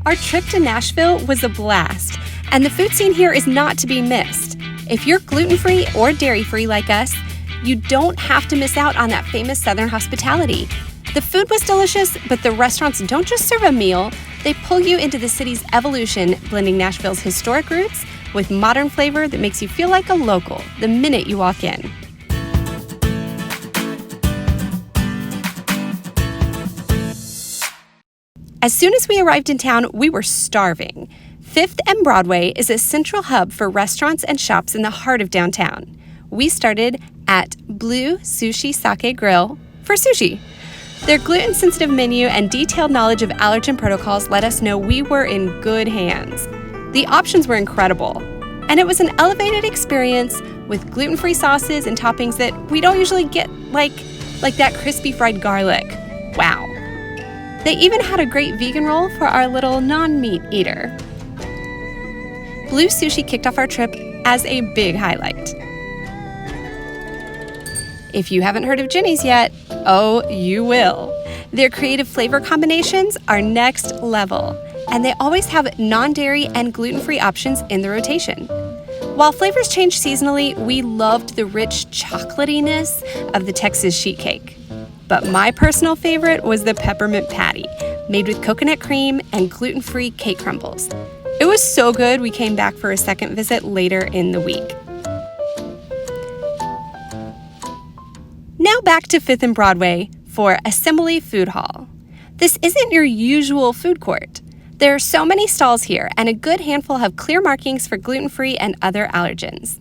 Our trip to Nashville was a blast, and the food scene here is not to be missed. If you're gluten-free or dairy-free like us, you don't have to miss out on that famous Southern hospitality. The food was delicious, but the restaurants don't just serve a meal, they pull you into the city's evolution, blending Nashville's historic roots with modern flavor that makes you feel like a local the minute you walk in. As soon as we arrived in town, we were starving. 5th and Broadway is a central hub for restaurants and shops in the heart of downtown. We started at Blue Sushi Sake Grill for sushi. Their gluten-sensitive menu and detailed knowledge of allergen protocols let us know we were in good hands. The options were incredible, and it was an elevated experience with gluten-free sauces and toppings that we don't usually get, like that crispy fried garlic. Wow. They even had a great vegan roll for our little non-meat eater. Blue Sushi kicked off our trip as a big highlight. If you haven't heard of Jenny's yet, oh, you will. Their creative flavor combinations are next level, and they always have non-dairy and gluten-free options in the rotation. While flavors change seasonally, we loved the rich chocolatiness of the Texas sheet cake. But my personal favorite was the peppermint patty, made with coconut cream and gluten-free cake crumbles. It was so good we came back for a second visit later in the week. Now back to 5th and Broadway for Assembly Food Hall. This isn't your usual food court. There are so many stalls here, and a good handful have clear markings for gluten-free and other allergens.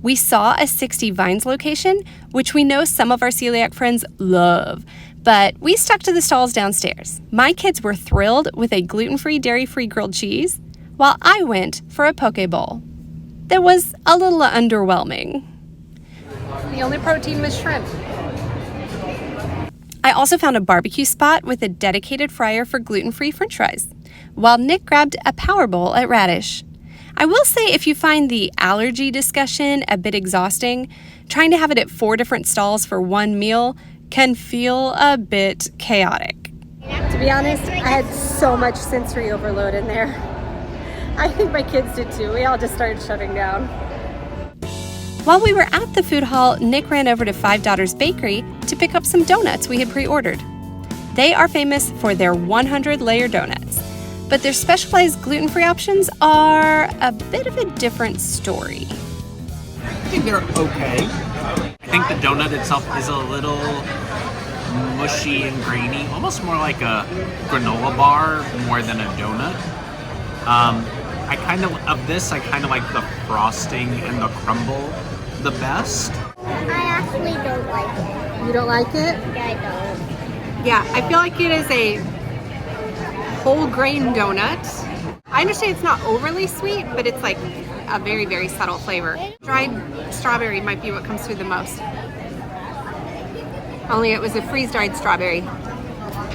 We saw a 60 Vines location, which we know some of our celiac friends love, but we stuck to the stalls downstairs. My kids were thrilled with a gluten-free, dairy-free grilled cheese, while I went for a poke bowl. That was a little underwhelming. The only protein was shrimp. I also found a barbecue spot with a dedicated fryer for gluten-free french fries, while Nick grabbed a power bowl at Radish. I will say if you find the allergy discussion a bit exhausting, trying to have it at 4 different stalls for one meal can feel a bit chaotic. To be honest, I had so much sensory overload in there. I think my kids did too. We all just started shutting down. While we were at the food hall, Nick ran over to Five Daughters Bakery to pick up some donuts we had pre-ordered. They are famous for their 100-layer donuts, but their specialized gluten-free options are a bit of a different story. I think they're okay. I think the donut itself is a little mushy and grainy, almost more like a granola bar more than a donut. I kind of like the frosting and the crumble the best. I actually don't like it. You don't like it? Yeah, I don't. Yeah, I feel like it is a whole grain donut. I understand it's not overly sweet, but it's like a very, very subtle flavor. Dried strawberry might be what comes through the most. Only it was a freeze-dried strawberry.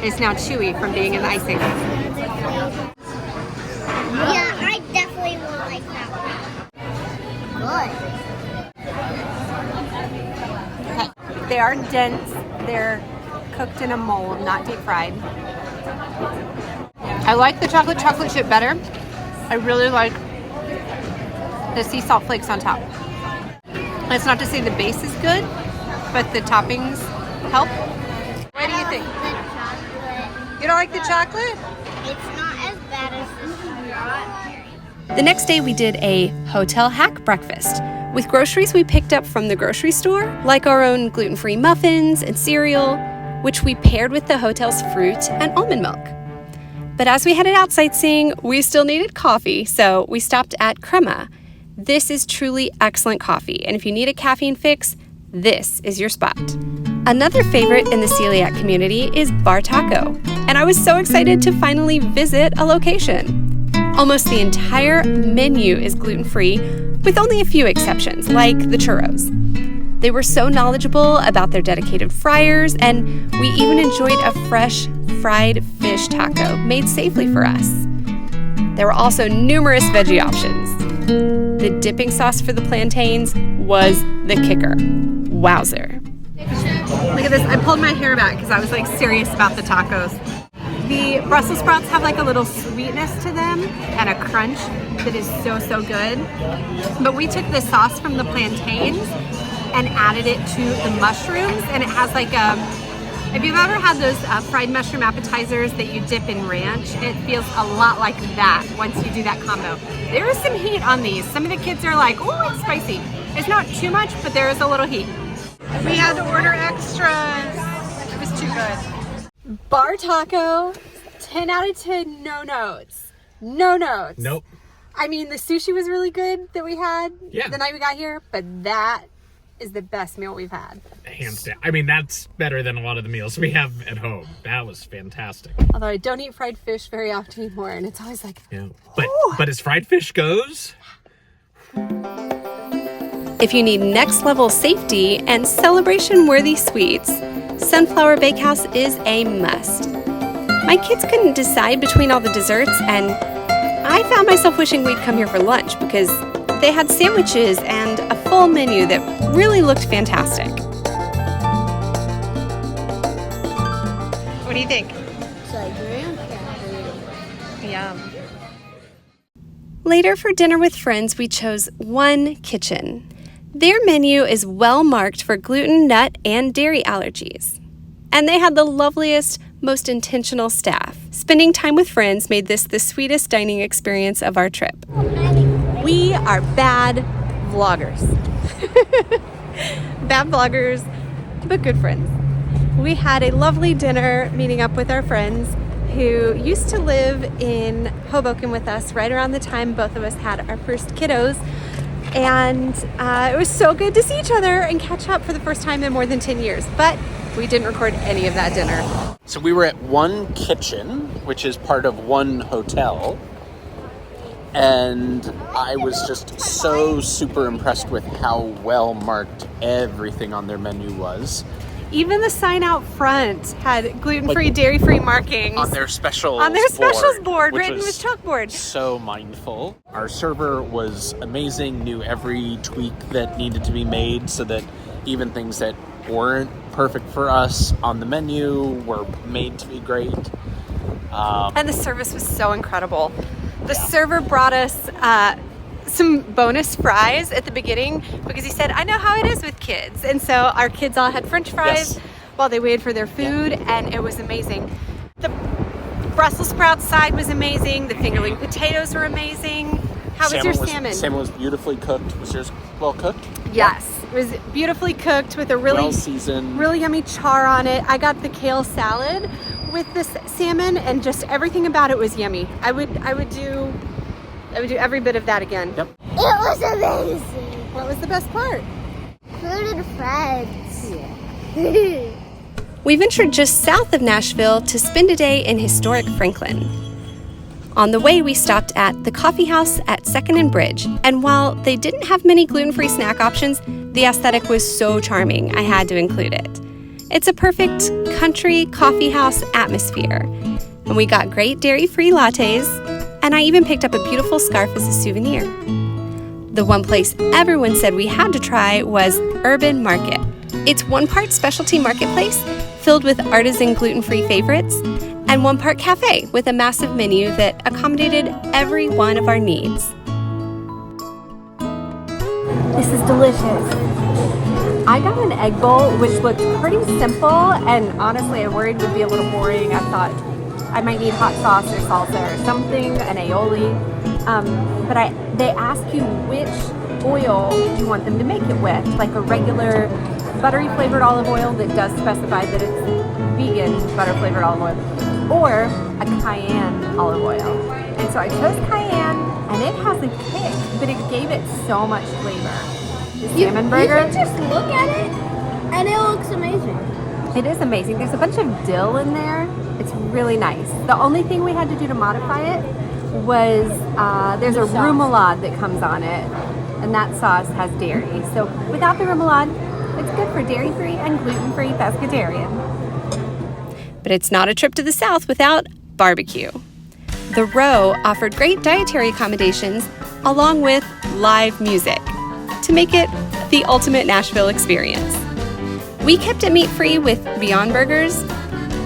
It's now chewy from being in the icing. Yeah, I definitely won't like that one. Good. Okay. They are dense. They're cooked in a mold, not deep fried. I like the chocolate chip better. I really like the sea salt flakes on top. That's not to say the base is good, but the toppings help. What do you think? You don't like the chocolate? It's not as bad as the strawberry. The next day we did a hotel hack breakfast with groceries we picked up from the grocery store, like our own gluten-free muffins and cereal, which we paired with the hotel's fruit and almond milk. But as we headed out sightseeing, we still needed coffee, so we stopped at Crema. This is truly excellent coffee, and if you need a caffeine fix, this is your spot. Another favorite in the celiac community is Bartaco, and I was so excited to finally visit a location. Almost the entire menu is gluten-free, with only a few exceptions, like the churros. They were so knowledgeable about their dedicated fryers, and we even enjoyed a fresh fried fish taco made safely for us. There were also numerous veggie options. The dipping sauce for the plantains was the kicker. Wowzer. Look at this. I pulled my hair back because I was serious about the tacos. The Brussels sprouts have like a little sweetness to them and a crunch that is so, so good. But we took the sauce from the plantains and added it to the mushrooms, and it has like a, if you've ever had those fried mushroom appetizers that you dip in ranch, it feels a lot like that once you do that combo. There is some heat on these. Some of the kids are like, oh, it's spicy. It's not too much, but there is a little heat. We had to order extras. It was too good. Bartaco, 10 out of 10, no notes. No notes. Nope. I mean, the sushi was really good that we had the night we got here, but that is the best meal we've had. Hands down. I mean, that's better than a lot of the meals we have at home. That was fantastic. Although I don't eat fried fish very often anymore, and it's always like, yeah. But as fried fish goes... If you need next level safety and celebration worthy sweets, Sunflower Bakehouse is a must. My kids couldn't decide between all the desserts, and I found myself wishing we'd come here for lunch because they had sandwiches and a full menu that really looked fantastic. What do you think? Yum. Later for dinner with friends, we chose One Kitchen. Their menu is well marked for gluten, nut, and dairy allergies. And they had the loveliest, most intentional staff. Spending time with friends made this the sweetest dining experience of our trip. We are bad vloggers. Bad vloggers, but good friends. We had a lovely dinner meeting up with our friends who used to live in Hoboken with us right around the time both of us had our first kiddos. And it was so good to see each other and catch up for the first time in more than 10 years. But we didn't record any of that dinner. So we were at One Kitchen, which is part of One Hotel. And I was just so super impressed with how well marked everything on their menu was. Even the sign out front had gluten-free, dairy-free markings. On their specials board written with chalkboard. So mindful. Our server was amazing, knew every tweak that needed to be made so that even things that weren't perfect for us on the menu were made to be great. And the service was so incredible. The server brought us some bonus fries at the beginning because he said, I know how it is with kids. And so our kids all had French fries while they waited for their food, and it was amazing. The Brussels sprouts side was amazing. The fingerling potatoes were amazing. How was your salmon? Salmon was beautifully cooked. Was yours well cooked? Yes. It was beautifully cooked with a really seasoned, really yummy char on it. I got the kale salad with this salmon, and just everything about it was yummy. I would do every bit of that again. It was amazing. What was the best part? Food and friends. Yeah. We ventured just south of Nashville to spend a day in historic Franklin. On the way, we stopped at the Coffeehouse at 2nd and Bridge, and while they didn't have many gluten-free snack options, the aesthetic was so charming I had to include it. It's a perfect country coffeehouse atmosphere, and we got great dairy-free lattes, and I even picked up a beautiful scarf as a souvenir. The one place everyone said we had to try was Herban Market. It's one part specialty marketplace filled with artisan gluten-free favorites, and one part cafe with a massive menu that accommodated every one of our needs. This is delicious. I got an egg bowl, which looked pretty simple, and honestly I worried would be a little boring. I thought I might need hot sauce or salsa or something, an aioli. But they ask you which oil you want them to make it with, like a regular buttery flavored olive oil that does specify that it's vegan butter flavored olive oil, or a cayenne olive oil. And so I chose cayenne, and it has a kick, but it gave it so much flavor. The salmon burger. You can just look at it, and it looks amazing. It is amazing. There's a bunch of dill in there. It's really nice. The only thing we had to do to modify it was there's a remoulade that comes on it, and that sauce has dairy. So without the remoulade, it's good for dairy-free and gluten-free pescatarian. But it's not a trip to the South without barbecue. The Row offered great dietary accommodations along with live music to make it the ultimate Nashville experience. We kept it meat-free with Beyond Burgers,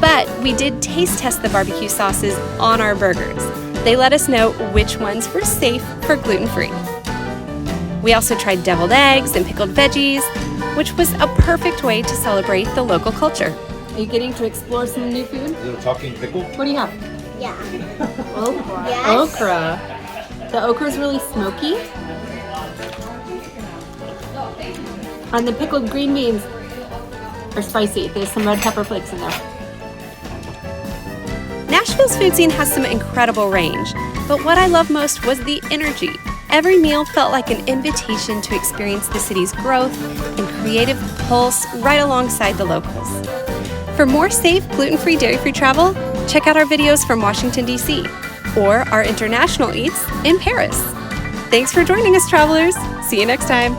But we did taste test the barbecue sauces on our burgers. They let us know which ones were safe for gluten-free. We also tried deviled eggs and pickled veggies, which was a perfect way to celebrate the local culture. Are you getting to explore some new food? Little talking pickle. What do you have? Yeah. Okra. Yes. Okra. The okra is really smoky. And the pickled green beans are spicy. There's some red pepper flakes in there. Nashville's food scene has some incredible range, but what I love most was the energy. Every meal felt like an invitation to experience the city's growth and creative pulse right alongside the locals. For more safe, gluten-free, dairy-free travel, check out our videos from Washington, D.C., or our international eats in Paris. Thanks for joining us, travelers. See you next time.